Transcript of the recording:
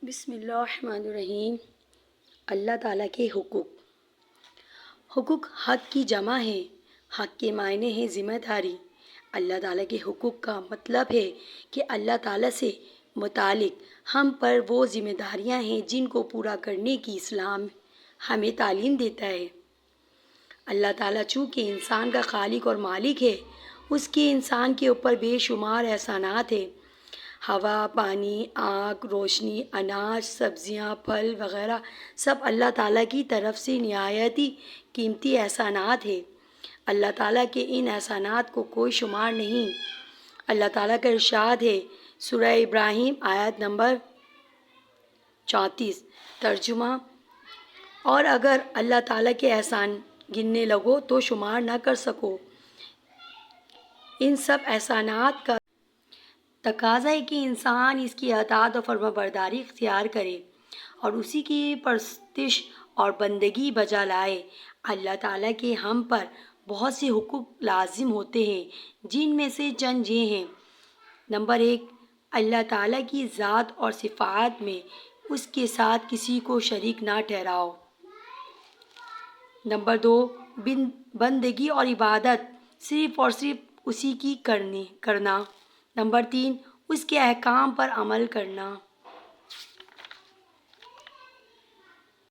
بسم اللہ الرحمن الرحیم۔ اللہ تعالیٰ کے حقوق۔ حقوق حق کی جمع ہے۔ حق کے معنی ہے ذمہ داری۔ اللہ تعالیٰ کے حقوق کا مطلب ہے کہ اللہ تعالیٰ سے متعلق ہم پر وہ ذمہ داریاں ہیں جن کو پورا کرنے کی اسلام ہمیں تعلیم دیتا ہے۔ اللہ تعالیٰ چونکہ انسان کا خالق اور مالک ہے، اس کے انسان کے اوپر بے شمار احسانات ہیں۔ ہوا، پانی، آگ، روشنی، اناج، سبزیاں، پھل وغیرہ سب اللہ تعالیٰ کی طرف سے نہایت ہی قیمتی احسانات ہیں۔ اللہ تعالیٰ کے ان احسانات کو کوئی شمار نہیں۔ اللہ تعالیٰ کا ارشاد ہے، سورہ ابراہیم آیت نمبر 34، ترجمہ: اور اگر اللہ تعالیٰ کے احسان گننے لگو تو شمار نہ کر سکو۔ ان سب احسانات کا تقاضا ہے کہ انسان اس کی اطاعت اور فرمانبرداری اختیار کرے اور اسی کی پرستش اور بندگی بجا لائے۔ اللہ تعالیٰ کے ہم پر بہت سے حقوق لازم ہوتے ہیں، جن میں سے چند یہ ہیں۔ نمبر 1، اللہ تعالیٰ کی ذات اور صفات میں اس کے ساتھ کسی کو شریک نہ ٹھہراؤ۔ نمبر 2، بندگی اور عبادت صرف اور صرف اسی کی کرنا۔ نمبر 3، اس کے احکام پر عمل کرنا۔